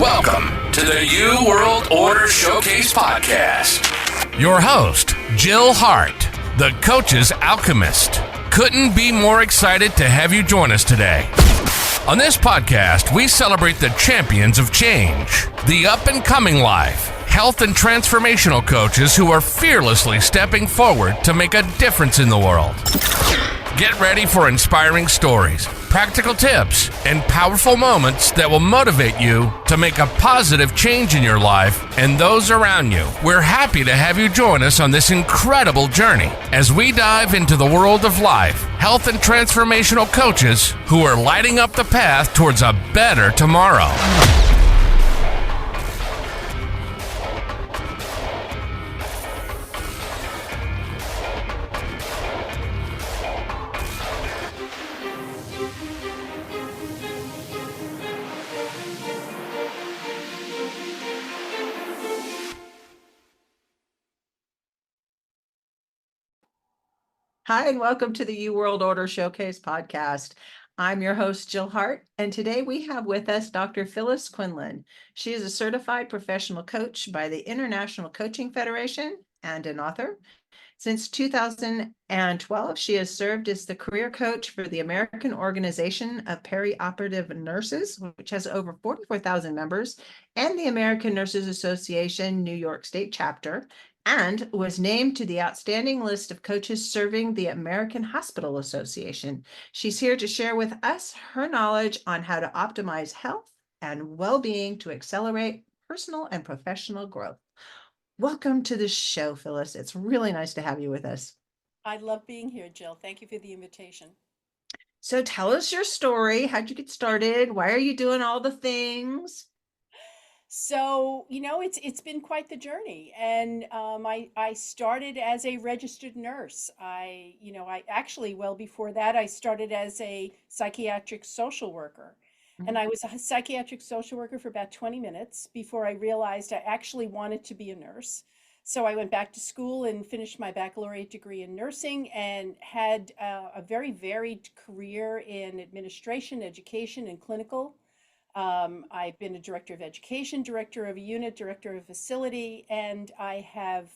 Welcome to the New World Order Showcase Podcast. Your host, Jill Hart, the Coach's Alchemist. Couldn't be more excited to have you join us today. On this podcast, we celebrate the champions of change, the up-and-coming life, health and transformational coaches who are fearlessly stepping forward to make a difference in the world. Get ready for inspiring stories, practical tips, and powerful moments that will motivate you to make a positive change in your life and those around you. We're happy to have you join us on this incredible journey as we dive into the world of life, health, and transformational coaches who are lighting up the path towards a better tomorrow. Hi, and welcome to the New World Order Showcase Podcast. I'm your host, Jill Hart, and today we have with us Dr. Phyllis Quinlan. She is a certified professional coach by the International Coaching Federation and an author. Since 2012, she has served as the career coach for the American Organization of Perioperative Nurses, which has over 44,000 members, and the American Nurses Association New York State chapter, and was named to the outstanding list of coaches serving the American Hospital Association. She's here to share with us her knowledge on how to optimize health and well-being to accelerate personal and professional growth. Welcome to the show, Phyllis. It's really nice to have you with us. I love being here, Jill. Thank you for the invitation. So tell us your story. How'd you get started? Why are you doing all the things? So, it's been quite the journey. And I started as a registered nurse. I actually, well, before that, I started as a psychiatric social worker. And I was a psychiatric social worker for about 20 minutes before I realized I actually wanted to be a nurse. So I went back to school and finished my baccalaureate degree in nursing and had a very varied career in administration, education, and clinical. I've been a director of education, director of a unit, director of a facility, and I have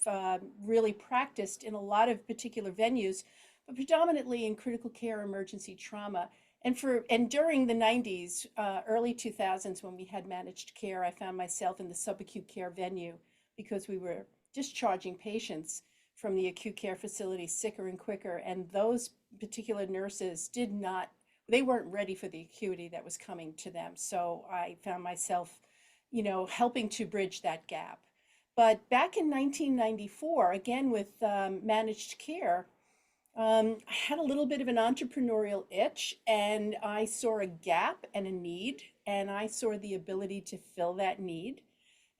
really practiced in a lot of particular venues, but predominantly in critical care, emergency trauma. And during the 90s, early 2000s, when we had managed care, I found myself in the subacute care venue because we were discharging patients from the acute care facility sicker and quicker. And those particular nurses they weren't ready for the acuity that was coming to them. So I found myself, helping to bridge that gap. But back in 1994, again with managed care, I had a little bit of an entrepreneurial itch, and I saw a gap and a need, and I saw the ability to fill that need.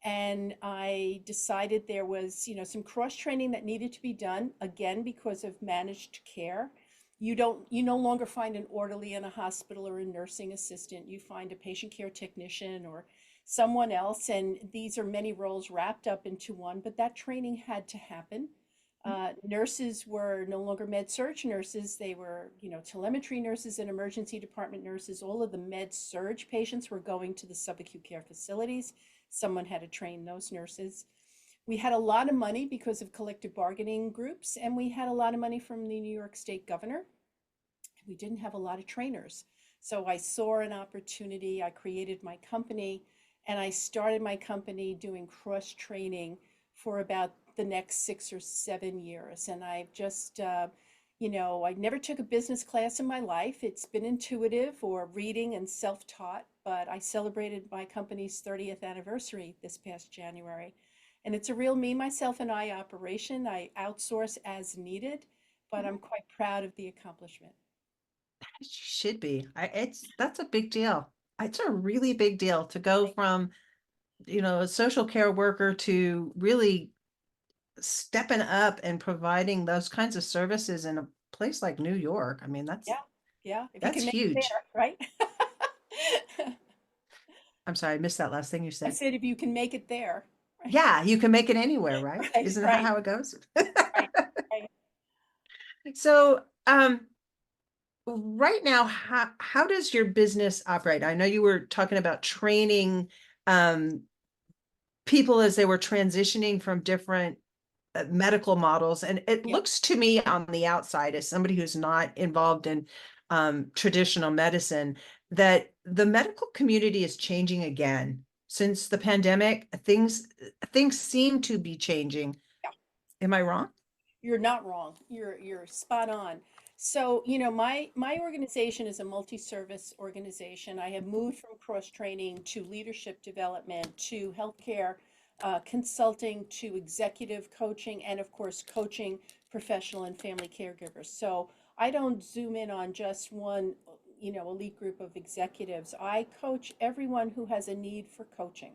And I decided there was, some cross training that needed to be done, again, because of managed care. You no longer find an orderly in a hospital or a nursing assistant. You find a patient care technician or someone else, and these are many roles wrapped up into one, but that training had to happen. Nurses were no longer med-surg nurses. They were, telemetry nurses and emergency department nurses. All of the med-surg patients were going to the subacute care facilities. Someone had to train those nurses. We had a lot of money because of collective bargaining groups, and we had a lot of money from the New York State governor. We didn't have a lot of trainers. So I saw an opportunity. I created my company, and I started my company doing cross training for about the next 6 or 7 years. And I've just, I never took a business class in my life. It's been intuitive or reading and self-taught, but I celebrated my company's 30th anniversary this past January. And it's a real me, myself, and I operation. I outsource as needed, but I'm quite proud of the accomplishment. You should be. That's a big deal. It's a really big deal to go from, a social care worker to really stepping up and providing those kinds of services in a place like New York. I mean, that's If that's you can make huge. it there, right? I'm sorry, I missed that last thing you I said. said if you can make it there. Right? Yeah, you can make it anywhere, right? Isn't that how it goes? Right. So, right now, how does your business operate? I know you were talking about training people as they were transitioning from different medical models. And it Yeah. looks to me on the outside, as somebody who's not involved in traditional medicine, that the medical community is changing again. Since the pandemic, things seem to be changing. Yeah. Am I wrong? You're not wrong. You're spot on. So, you know, my organization is a multi-service organization. I have moved from cross training to leadership development to healthcare consulting to executive coaching and of course coaching professional and family caregivers. So I don't zoom in on just one, you know, elite group of executives. I coach everyone who has a need for coaching.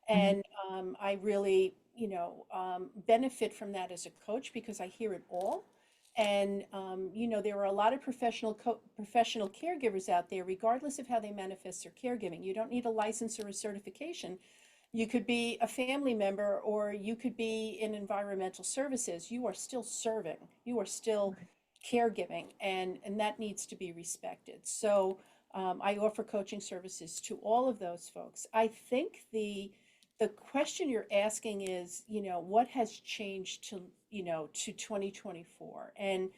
Mhm. And I really, you know, benefit from that as a coach because I hear it all. And you know, there are a lot of professional caregivers out there, regardless of how they manifest their caregiving. You don't need a license or a certification. You could be a family member, or you could be in environmental services. You are still serving. You are still Right. caregiving, and that needs to be respected. So I offer coaching services to all of those folks. I think the question you're asking is, you know, what has changed to, you know, to 2024? And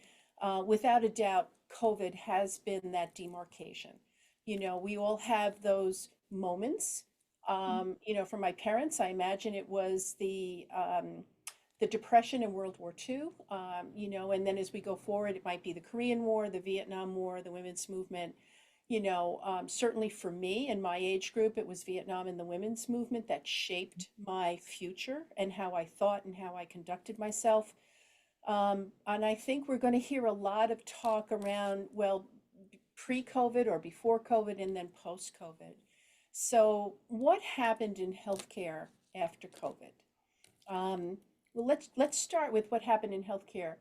without a doubt, COVID has been that demarcation. You know, we all have those moments. You know, for my parents, I imagine it was the Depression and World War II, you know, and then as we go forward, it might be the Korean War, the Vietnam War, the women's movement. You know, certainly for me and my age group, it was Vietnam and the women's movement that shaped my future and how I thought and how I conducted myself. And I think we're going to hear a lot of talk around, well, pre-COVID or before COVID and then post-COVID. So, what happened in healthcare after COVID? Well, let's start with what happened in healthcare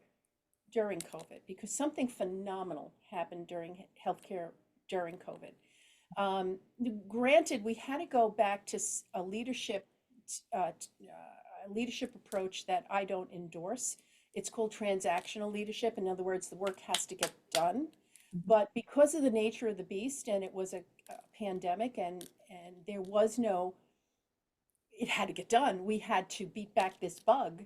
during COVID because something phenomenal happened during healthcare during COVID. Granted, we had to go back to a leadership approach that I don't endorse. It's called transactional leadership. In other words, the work has to get done. Mhm. But because of the nature of the beast, and it was a pandemic, and there was no, it had to get done. We had to beat back this bug.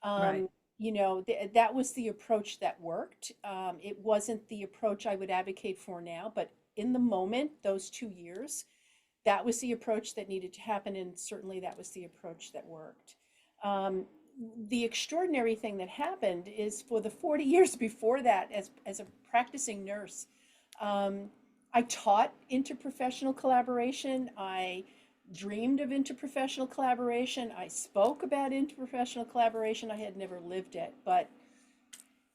Right. Um, you know, that was the approach that worked. It wasn't the approach I would advocate for now, but in the moment, those 2 years, that was the approach that needed to happen, and certainly that was the approach that worked. Um, the extraordinary thing that happened is for the 40 years before that, as a practicing nurse, um, I taught interprofessional collaboration. I dreamed of interprofessional collaboration. I spoke about interprofessional collaboration. I had never lived it, but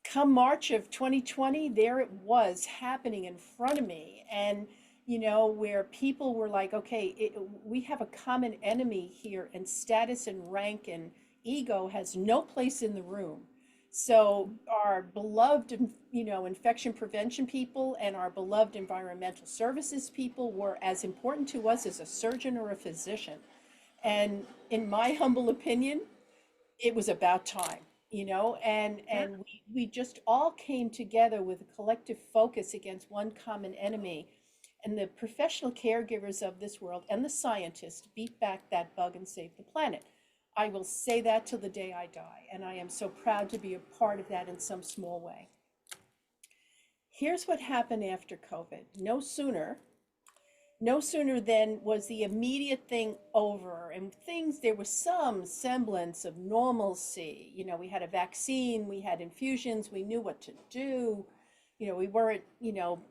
come March of 2020, there it was happening in front of me. And, you know, where people were like, okay, we have a common enemy here, and status and rank and ego has no place in the room. So our beloved, you know, infection prevention people and our beloved environmental services people were as important to us as a surgeon or a physician. And in my humble opinion, it was about time, you know, Yeah. and we just all came together with a collective focus against one common enemy. And the professional caregivers of this world and the scientists beat back that bug and saved the planet. I will say that till the day I die, and I am so proud to be a part of that in some small way. Here's what happened after COVID. No sooner than was the immediate thing over, and things, there was some semblance of normalcy. You know, we had a vaccine, we had infusions, we knew what to do. You know, we weren't, you know,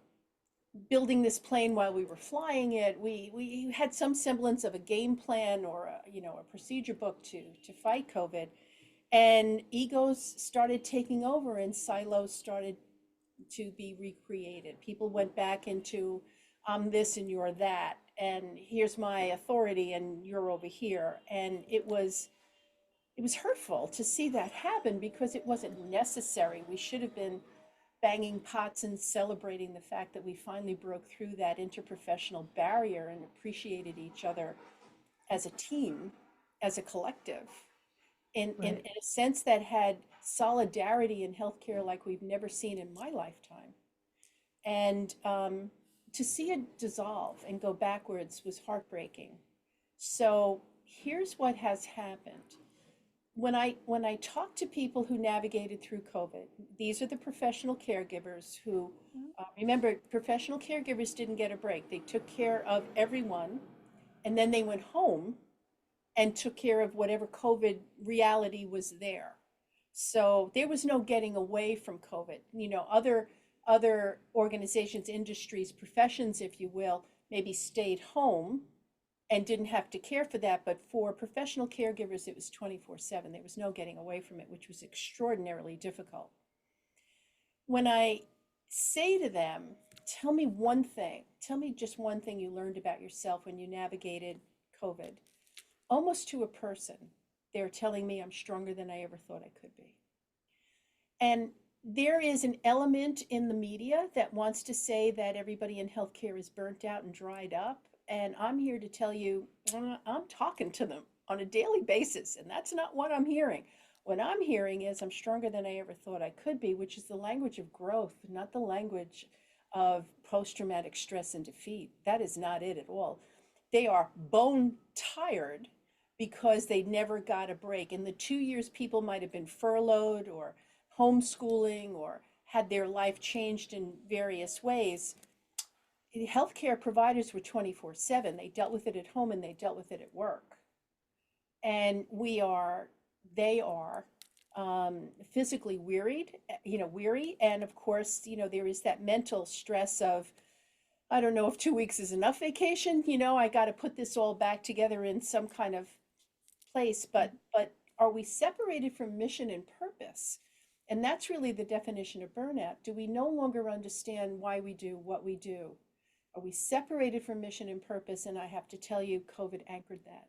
building this plane while we were flying it. We had some semblance of a game plan or a, you know, a procedure book to fight COVID. And egos started taking over and silos started to be recreated. People went back into I'm this and you're that, and here's my authority and you're over here. And it was hurtful to see that happen because it wasn't necessary. We should have been banging pots and celebrating the fact that we finally broke through that interprofessional barrier and appreciated each other as a team, as a collective, in Right. a sense that had solidarity in healthcare like we've never seen in my lifetime. And to see it dissolve and go backwards was heartbreaking. So here's what has happened. When I talk to people who navigated through COVID, these are the professional caregivers who, remember, professional caregivers didn't get a break. They took care of everyone, and then they went home and took care of whatever COVID reality was there. So there was no getting away from COVID. Other organizations, industries, professions, if you will, maybe stayed home and didn't have to care for that. But for professional caregivers, it was 24/7. There was no getting away from it, which was extraordinarily difficult. When I say to them, tell me one thing, tell me just one thing you learned about yourself when you navigated COVID, almost to a person, they're telling me I'm stronger than I ever thought I could be. And there is an element in the media that wants to say that everybody in healthcare is burnt out and dried up. And I'm here to tell you, I'm talking to them on a daily basis, and that's not what I'm hearing. What I'm hearing is I'm stronger than I ever thought I could be, which is the language of growth, not the language of post-traumatic stress and defeat. That is not it at all. They are bone tired because they never got a break. In the 2 years, people might have been furloughed or homeschooling or had their life changed in various ways. The healthcare providers were 24/7. They dealt with it at home and they dealt with it at work. And they are physically weary. And of course, there is that mental stress of, I don't know if 2 weeks is enough vacation. I got to put this all back together in some kind of place. But are we separated from mission and purpose? And that's really the definition of burnout. Do we no longer understand why we do what we do? Are we separated from mission and purpose? And I have to tell you, COVID anchored that.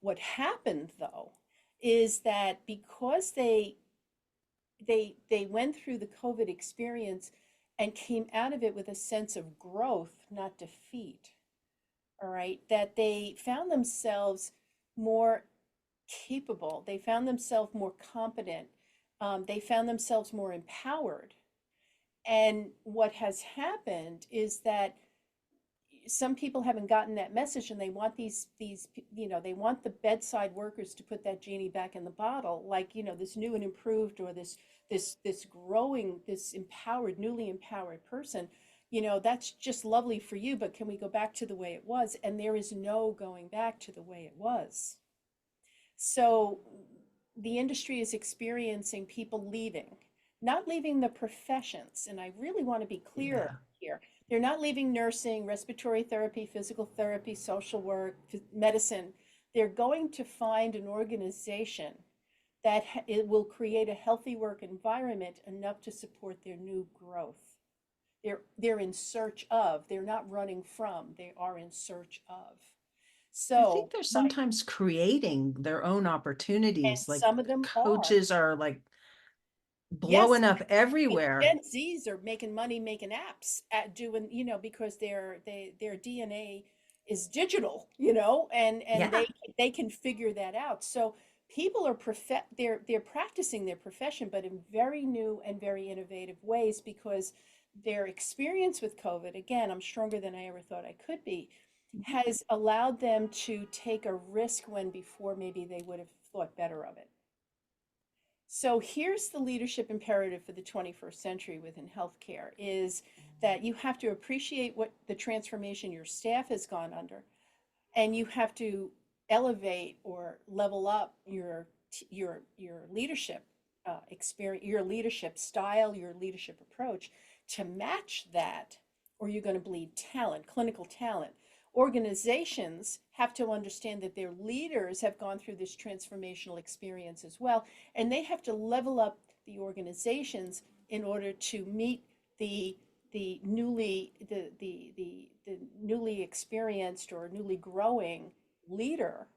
What happened, though, is that because they went through the COVID experience and came out of it with a sense of growth, not defeat, all right, that they found themselves more capable, they found themselves more competent, they found themselves more empowered. And what has happened is that some people haven't gotten that message, and they want they want the bedside workers to put that genie back in the bottle, like, this new and improved, or this growing, this empowered, newly empowered person. That's just lovely for you, but can we go back to the way it was? And there is no going back to the way it was. So the industry is experiencing people leaving, not leaving the professions. And I really want to be clear here. They're not leaving nursing, respiratory therapy, physical therapy, social work, medicine. They're going to find an organization that it will create a healthy work environment enough to support their new growth. They're in search of, they're not running from, they are in search of. So I think they're sometimes creating their own opportunities. Like some of them coaches are like yes, blowing up everywhere. Gen Zs are making money making apps at doing, because their DNA is digital, and Yeah. they can figure that out. So people are they're practicing their profession, but in very new and very innovative ways, because their experience with COVID, again, I'm stronger than I ever thought I could be, has allowed them to take a risk when before maybe they would have thought better of it. So here's the leadership imperative for the 21st century within healthcare, is that you have to appreciate what the transformation your staff has gone under, and you have to elevate or level up your leadership experience, your leadership style, your leadership approach to match that, or you're going to bleed talent, clinical talent. Organizations have to understand that their leaders have gone through this transformational experience as well, and they have to level up the organizations in order to meet the newly experienced or newly growing leader,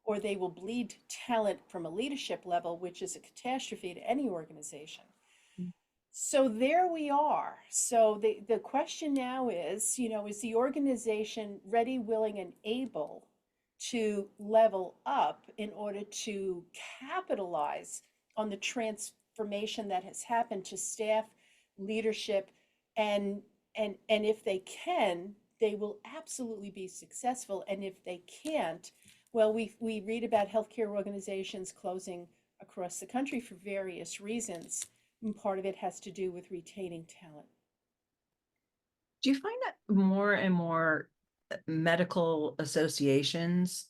or they will bleed talent from a leadership level, which is a catastrophe to any organization. So there we are. So the question now is, is the organization ready, willing, and able to level up in order to capitalize on the transformation that has happened to staff, leadership, and if they can, they will absolutely be successful. And if they can't, well, we read about healthcare organizations closing across the country for various reasons. And part of it has to do with retaining talent. Do you find that more and more medical associations?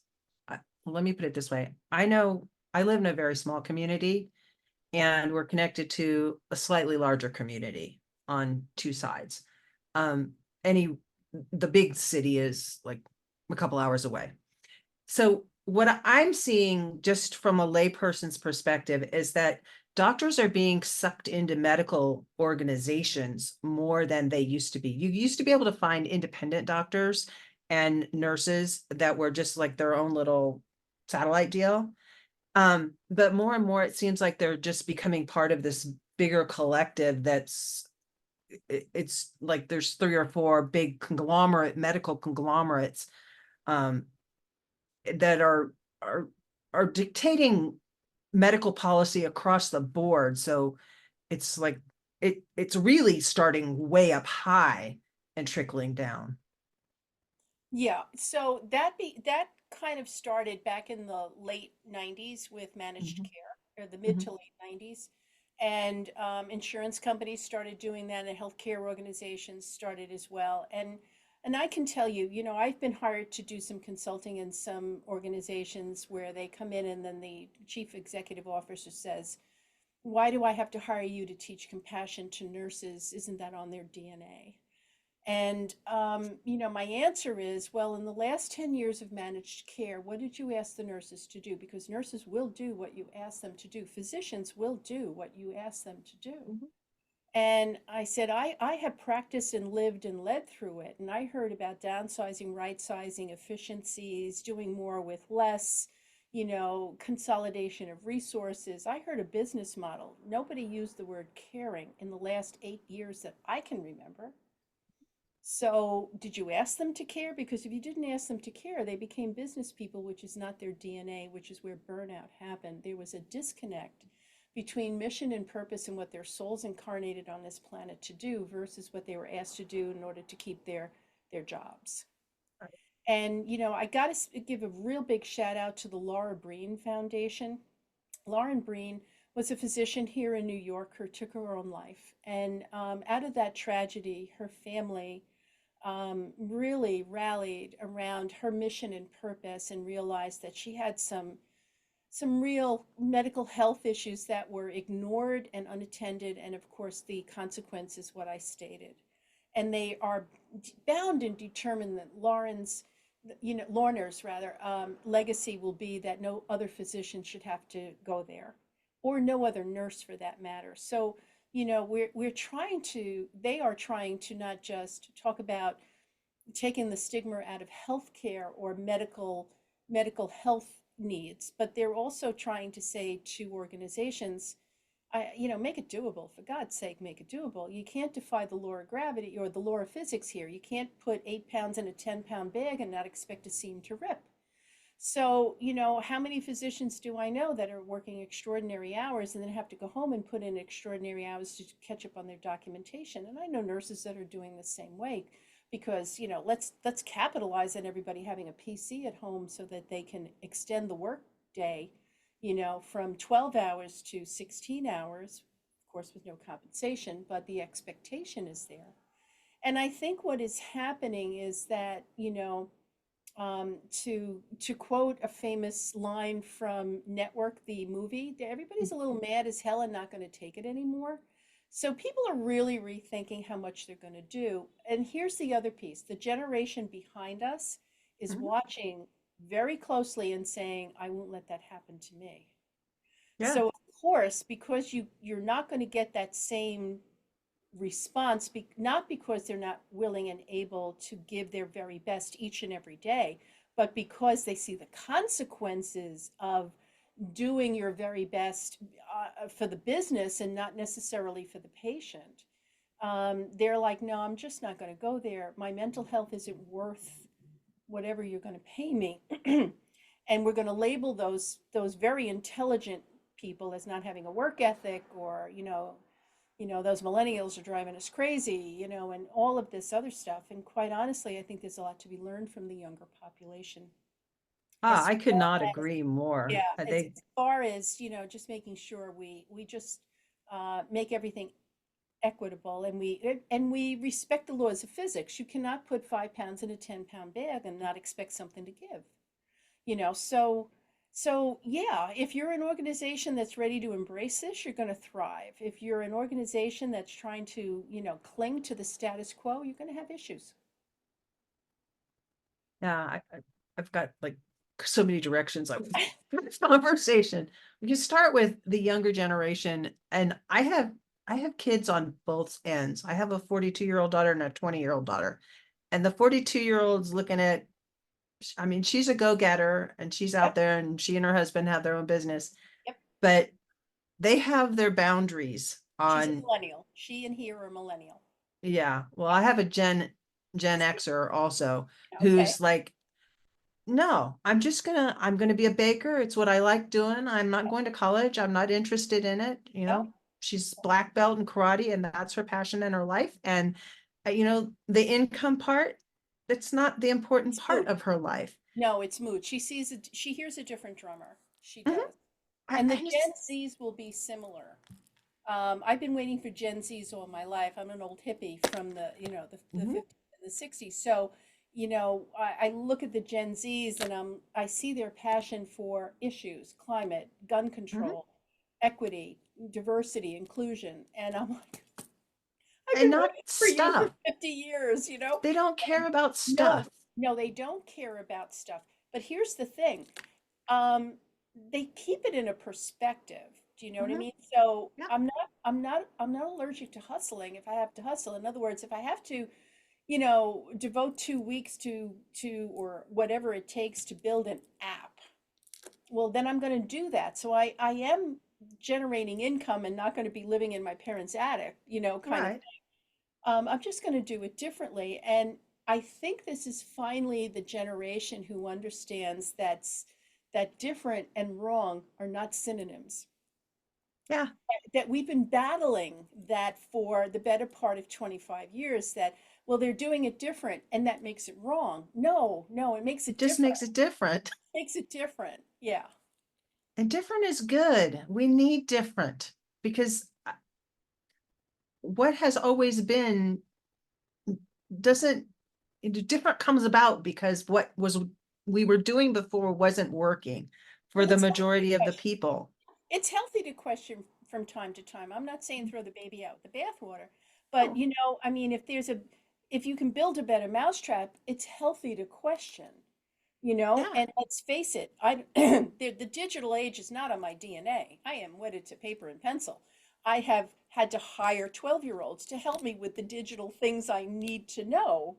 Let me put it this way. I know I live in a very small community, and we're connected to a slightly larger community on two sides. Um, any the big city is like a couple hours away. So what I'm seeing just from a layperson's perspective is that doctors are being sucked into medical organizations more than they used to be. You used to be able to find independent doctors and nurses that were just like their own little satellite deal. But more and more, it seems like they're just becoming part of this bigger collective it's like there's 3 or 4 big medical conglomerates um, that are are dictating medical policy across the board. So it's like it's really starting way up high and trickling down. Yeah, so that kind of started back in the late 90s with managed Mhm, care, or the mid mhm. to late 90s. And insurance companies started doing that, and healthcare organizations started as well. And I can tell you, I've been hired to do some consulting in some organizations where they come in and then the chief executive officer says, "Why do I have to hire you to teach compassion to nurses? Isn't that on their DNA?" And, my answer is, well, in the last 10 years of managed care, what did you ask the nurses to do? Because nurses will do what you ask them to do. Physicians will do what you ask them to do. Mhm. And I said, I have practiced and lived and led through it. And I heard about downsizing, right sizing, efficiencies, doing more with less, consolidation of resources. I heard a business model. Nobody used the word caring in the last 8 years that I can remember. So, did you ask them to care? Because if you didn't ask them to care, they became business people, which is not their DNA, which is where burnout happened. There was a disconnect between mission and purpose and what their souls incarnated on this planet to do versus what they were asked to do in order to keep their jobs. And I got to give a real big shout out to the Laura Breen Foundation. Lauren Breen was a physician here in New York who took her own life. And out of that tragedy, her family really rallied around her mission and purpose and realized that she had some real medical health issues that were ignored and unattended, and of course the consequence is what I stated. And they are bound and determined that Lorna's rather, legacy will be that no other physician should have to go there, or no other nurse for that matter. So, they are trying to not just talk about taking the stigma out of healthcare or medical health needs, but they're also trying to say to organizations, make it doable. For God's sake, make it doable. You can't defy the law of gravity or the law of physics here. You can't put 8 pounds in a 10-pound bag and not expect a seam to rip. So, how many physicians do I know that are working extraordinary hours and then have to go home and put in extraordinary hours to catch up on their documentation? And I know nurses that are doing the same way because, let's capitalize on everybody having a PC at home so that they can extend the work day, from 12 hours to 16 hours, of course, with no compensation, but the expectation is there. And I think what is happening is that, to quote a famous line from Network, the movie, everybody's a little mad as hell and not going to take it anymore. So people are really rethinking how much they're going to do. And here's the other piece: the generation behind us is Mhm. watching very closely and saying, I won't let that happen to me. Yeah. So of course, because you're not going to get that same response, not because they're not willing and able to give their very best each and every day, but because they see the consequences of doing your very best for the business and not necessarily for the patient. They're like, no, I'm just not going to go there. My mental health isn't worth whatever you're going to pay me. And we're going to label those very intelligent people as not having a work ethic, or those millennials are driving us crazy, and all of this other stuff. And quite honestly, I think there's a lot to be learned from the younger population. As I could far not as, agree more. yeah, They, as far as, just making sure we just make everything equitable, and we respect the laws of physics. You cannot put 5 pounds in a 10-pound bag and not expect something to give. So yeah, if you're an organization that's ready to embrace this, you're going to thrive. If you're an organization that's trying to, cling to the status quo, you're going to have issues. yeah, I've got like so many directions of this conversation. We can start with the younger generation, and I have kids on both ends. I have a 42-year-old daughter and a 20-year-old daughter. And the 42-year-old's looking at, I mean, she's a go-getter and she's out Yep. there and she and her husband have their own business, Yep. but they have their boundaries She's a on, millennial. She and he are a millennial. yeah. Well, I have a Gen Xer also Okay. who's like, no, I'm gonna be a baker. It's what I like doing. I'm not going to college. I'm not interested in it. Yep. She's black belt in karate and that's her passion in her life. And the income part, that's not the important It's part mood. of her life. No, it's mood. She hears a different drummer. She Mhm. does. And the I just, Gen Zs will be similar. I've been waiting for Gen Zs all my life. I'm an old hippie from the mhm, 50s and the 60s. So, I look at the Gen Zs, and I see their passion for issues, climate, gun mhm. control, equity, diversity, inclusion. And I'm like, I've And been not waiting for you for stuff. 50 years. They don't care about No, stuff. no, they don't care about stuff. But here's the thing. Um, they keep it in a perspective. Do you know what I Mhm. mean? So Yeah. I'm not allergic to hustling if I have to hustle. In other words, if I have to, devote 2 weeks to or whatever it takes to build an app, well, then I'm going to do that. So I am generating income and not going to be living in my parents' attic, kind of. Right. I'm just going to do it differently. And I think this is finally the generation who understands that different and wrong are not synonyms. Yeah. That we've been battling that for the better part of 25 years, that, well, they're doing it different and that makes it wrong. No, no, it makes It it just different. makes it different. Makes it different. Yeah. And different is good. We need different because what has always been doesn't, different comes about because what was we were doing before wasn't working for Well, the it's healthy to majority of the question. people. It's healthy to question from time to time. I'm not saying throw the baby out with the bathwater, but Oh, I mean, if you can build a better mousetrap, it's healthy to question. yeah. And let's face it, the digital age is not on my DNA. I am wedded to paper and pencil. I have had to hire 12-year-olds to help me with the digital things I need to know,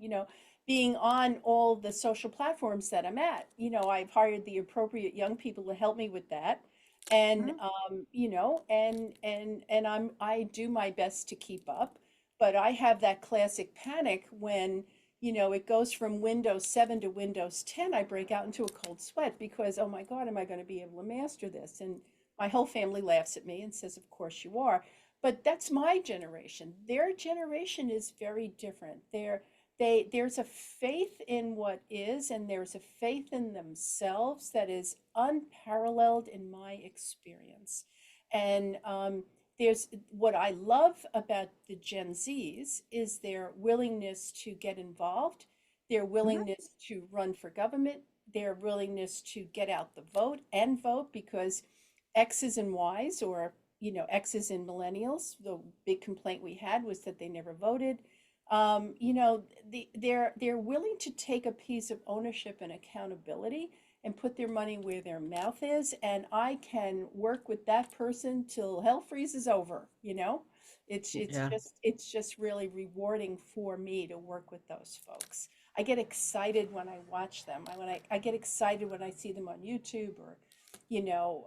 being on all the social platforms that I'm at. I've hired the appropriate young people to help me with that. And Mhm. I do my best to keep up, but I have that classic panic when it goes from Windows 7 to Windows 10. I break out into a cold sweat because, oh my God, am I going to be able to master this? And my whole family laughs at me and says, of course you are. But that's my generation. Their generation is very different. There's a faith in what is, and there's a faith in themselves that is unparalleled in my experience. And there's what I love about the Gen Zs is their willingness to get involved, their Mhm. willingness to run for government, their willingness to get out the vote and vote, because X's and Y's, or X's and millennials, the big complaint we had was that they never voted. They're willing to take a piece of ownership and accountability and put their money where their mouth is, and I can work with that person till hell freezes over. Yeah. It's just really rewarding for me to work with those folks. I get excited when I watch them. I get excited when I see them on YouTube, or you know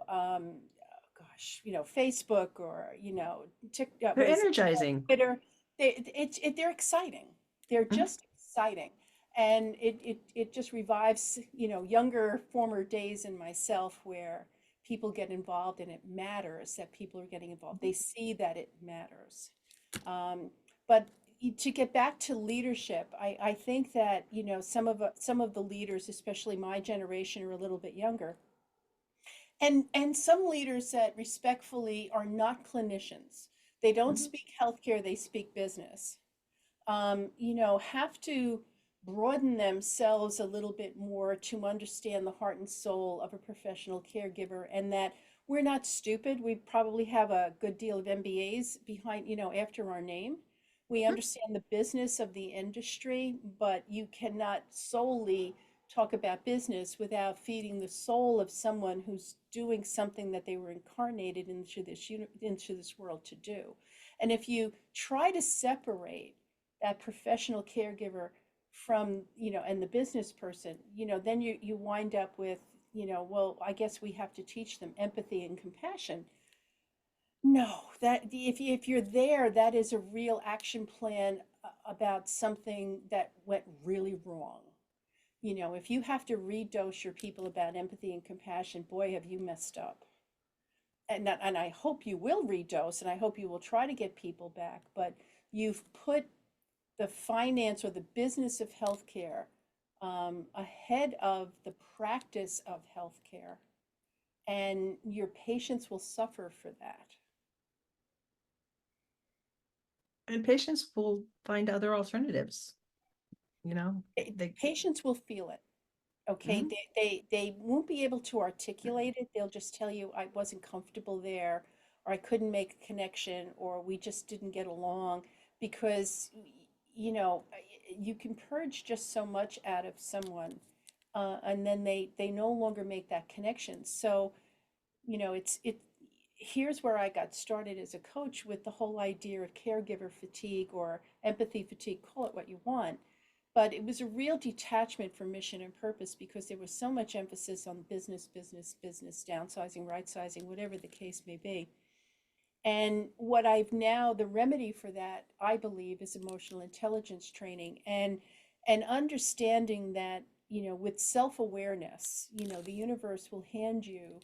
Facebook, or TikTok, They're what is it, energizing. Twitter. They're exciting. They're Mhm. just exciting. And it just revives younger former days in myself, where people get involved and it matters that people are getting involved. They see that it matters. But to get back to leadership, I think that, some of the leaders, especially my generation, are a little bit younger. And some leaders that respectfully are not clinicians. They don't Mhm. speak healthcare, they speak business. Have to broaden themselves a little bit more to understand the heart and soul of a professional caregiver, and that we're not stupid. We probably have a good deal of MBAs behind, after our name. We understand the business of the industry, but you cannot solely talk about business without feeding the soul of someone who's doing something that they were incarnated into this world to do. And if you try to separate that professional caregiver from, and the business person, then you wind up with, well, I guess we have to teach them empathy and compassion. No, that if you're there, that is a real action plan about something that went really wrong. If you have to redose your people about empathy and compassion, boy, have you messed up. And I hope you will redose, and I hope you will try to get people back, but you've put the finance or the business of healthcare ahead of the practice of healthcare, and your patients will suffer for that. And patients will find other alternatives, you know, they, Patients will feel it. Okay, Mhm. they won't be able to articulate it. They'll just tell you, I wasn't comfortable there, or I couldn't make a connection, or we just didn't get along, because you can purge just so much out of someone, and then they no longer make that connection. So, it here's where I got started as a coach with the whole idea of caregiver fatigue or empathy fatigue, call it what you want. But it was a real detachment from mission and purpose, because there was so much emphasis on business, business, business, downsizing, right sizing, whatever the case may be. And what I've now, the remedy for that, I believe, is emotional intelligence training, and understanding that, with self-awareness, the universe will hand you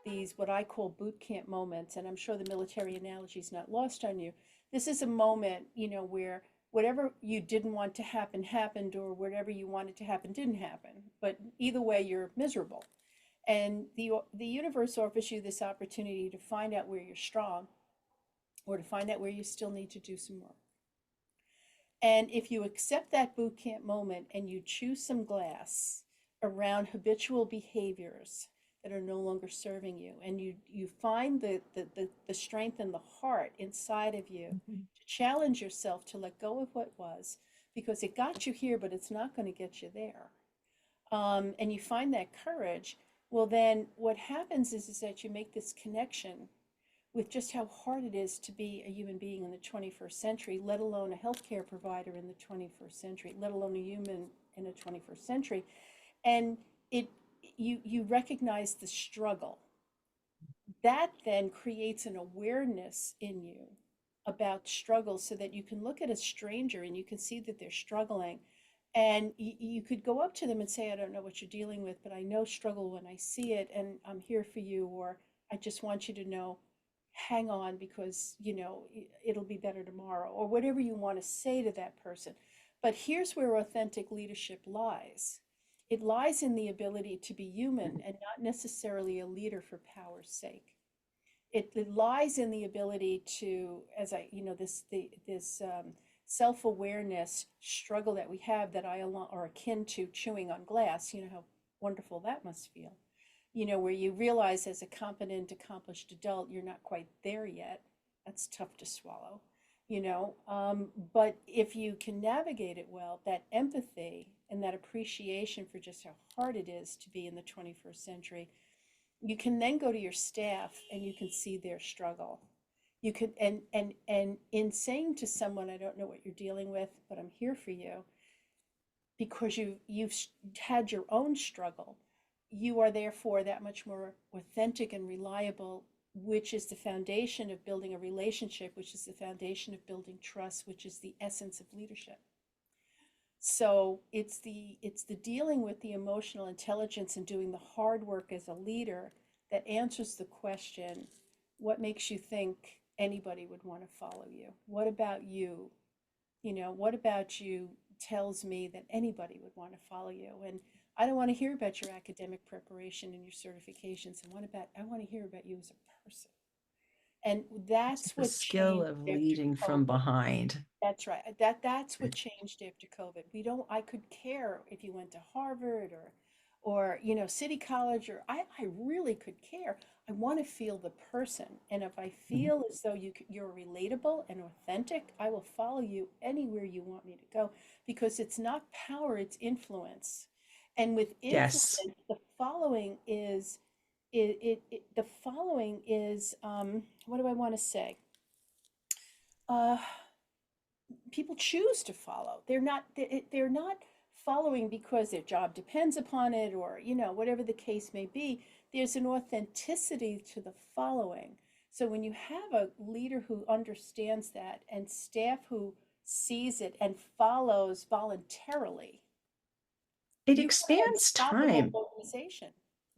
these, what I call boot camp moments. And I'm sure the military analogy is not lost on you. This is a moment, where whatever you didn't want to happen happened, or whatever you wanted to happen didn't happen. But either way, you're miserable. And the universe offers you this opportunity to find out where you're strong, or to find out where you still need to do some work. And if you accept that boot camp moment and you chew some glass around habitual behaviors that are no longer serving you, and you find the strength and the heart inside of you Mhm. to challenge yourself to let go of what was, because it got you here, but it's not going to get you there. And you find that courage, well, then what happens is that you make this connection with just how hard it is to be a human being in the 21st century, let alone a healthcare provider in the 21st century, let alone a human in the 21st century. And it you recognize the struggle. That then creates an awareness in you about struggle, so that you can look at a stranger and you can see that they're struggling. And you could go up to them and say, I don't know what you're dealing with, but I know struggle when I see it, and I'm here for you. Or I just want you to know, hang on, because it'll be better tomorrow, or whatever you want to say to that person. But here's where authentic leadership lies. It lies in the ability to be human, and not necessarily a leader for power's sake. It lies in the ability to, as I, this self-awareness struggle that we have, that are akin to chewing on glass. You know how wonderful that must feel. Where you realize, as a competent, accomplished adult, you're not quite there yet. That's tough to swallow. But if you can navigate it well, that empathy and that appreciation for just how hard it is to be in the 21st century, you can then go to your staff and you can see their struggle. You could, and in saying to someone, I don't know what you're dealing with, but I'm here for you, because you've had your own struggle, you are therefore that much more authentic and reliable, which is the foundation of building a relationship, which is the foundation of building trust, which is the essence of leadership. So it's the dealing with the emotional intelligence and doing the hard work as a leader that answers the question, what makes you think anybody would want to follow you? What about you? What about you tells me that anybody would want to follow you? And I don't want to hear about your academic preparation and your certifications. And I want to hear about you as a person. And that's The what skill changed of after leading from COVID. behind. That's right. That's what changed after COVID. I could care if you went to Harvard or City College, or I really could care. I want to feel the person. And if I feel as though you're relatable and authentic, I will follow you anywhere you want me to go, because it's not power, it's influence. And with Yes. influence, the following is the following is what do I want to say? People choose to follow. They're not following because their job depends upon it, or whatever the case may be. There's an authenticity to the following. So when you have a leader who understands that, and staff who sees it and follows voluntarily, It you have an expands unstoppable time. organization.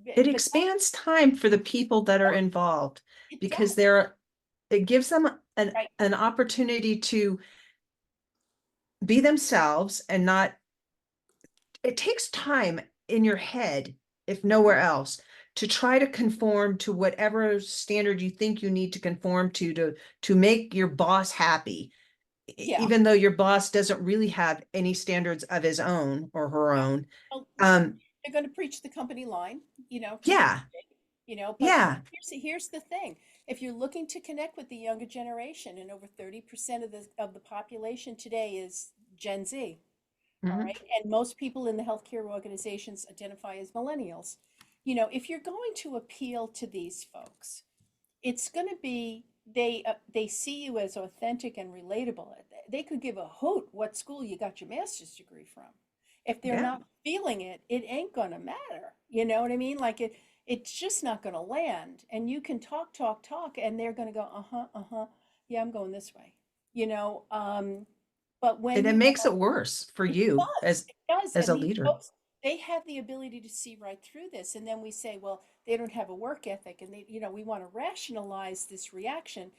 It expands time for the people that are involved, because it gives them an opportunity to be themselves and not, it takes time in your head, if nowhere else, to try to conform to whatever standard you think you need to conform to make your boss happy. Yeah. Even though your boss doesn't really have any standards of his own or her own. Well, Um, they're going to preach the company line, yeah. but Yeah. here's the thing. If you're looking to connect with the younger generation, and over 30% of the population today is Gen Z, all right, and most people in the healthcare organizations identify as millennials. If you're going to appeal to these folks, it's going to be they see you as authentic and relatable. They could give a hoot what school you got your master's degree from. If they're not feeling it, it ain't going to matter. You know what I mean? Like it's just not going to land. And you can talk, and they're going to go, yeah, I'm going this way. But when And it makes it worse for you as a and these leader. folks, they have the ability to see right through this. And then we say, well, they don't have a work ethic, and we want to rationalize this reaction.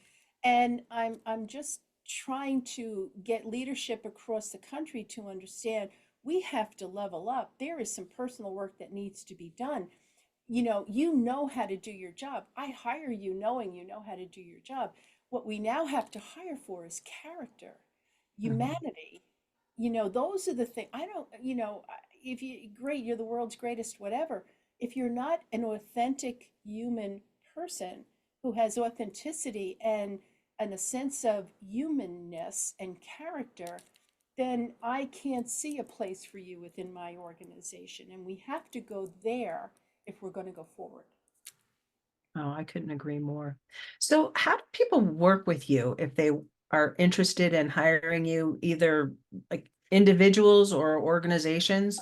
And I'm just trying to get leadership across the country to understand we have to level up. There is some personal work that needs to be done. You know how to do your job. I hire you knowing you know how to do your job. What we now have to hire for is character, humanity. Those are the things. I don't, if you're the world's greatest, whatever. If you're not an authentic human person who has authenticity and a sense of humanness and character, then I can't see a place for you within my organization. And we have to go there if we're going to go forward. Oh, I couldn't agree more. So how do people work with you if they are interested in hiring you, either like individuals or organizations?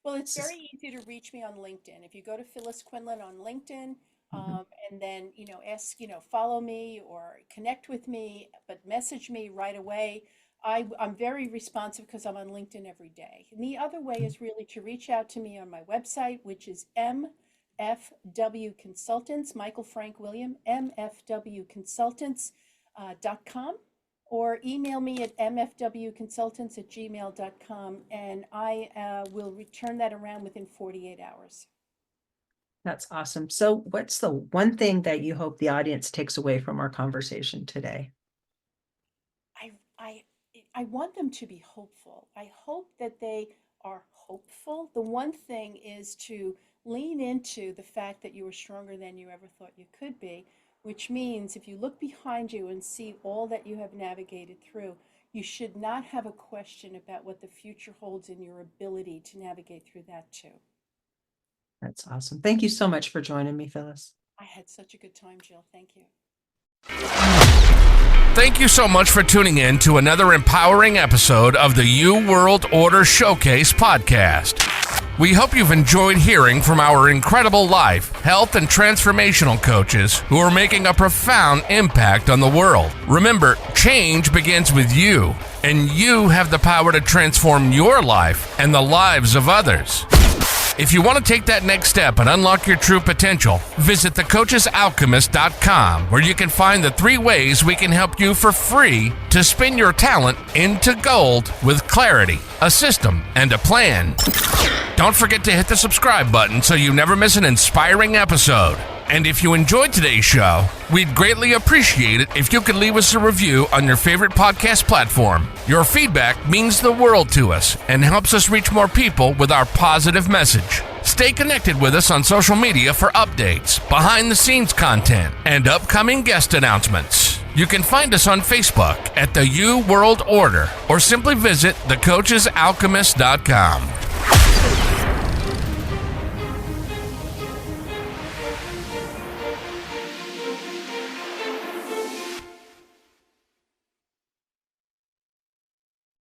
Well, it's very easy to reach me on LinkedIn. If you go to Phyllis Quinlan on LinkedIn, and then, ask, follow me or connect with me, but message me right away. I'm very responsive because I'm on LinkedIn every day. And the other way is really to reach out to me on my website, which is MFW Consultants, Michael Frank William, MFWconsultants.com, or email me at mfwconsultants@gmail.com, and I will return that around within 48 hours. That's awesome. So what's the one thing that you hope the audience takes away from our conversation today? I want them to be hopeful. I hope that they are hopeful. The one thing is to lean into the fact that you are stronger than you ever thought you could be, which means if you look behind you and see all that you have navigated through, you should not have a question about what the future holds in your ability to navigate through that too. That's awesome. Thank you so much for joining me, Phyllis. I had such a good time, Jill. Thank you. Thank you so much for tuning in to another empowering episode of the U World Order Showcase podcast. We hope you've enjoyed hearing from our incredible life, health, and transformational coaches who are making a profound impact on the world. Remember, change begins with you, and you have the power to transform your life and the lives of others. If you want to take that next step and unlock your true potential, visit thecoachesalchemist.com, where you can find the 3 ways we can help you for free to spin your talent into gold with clarity, a system, and a plan. Don't forget to hit the subscribe button so you never miss an inspiring episode. And if you enjoyed today's show, we'd greatly appreciate it if you could leave us a review on your favorite podcast platform. Your feedback means the world to us and helps us reach more people with our positive message. Stay connected with us on social media for updates, behind-the-scenes content, and upcoming guest announcements. You can find us on Facebook at the U World Order or simply visit thecoachesalchemist.com.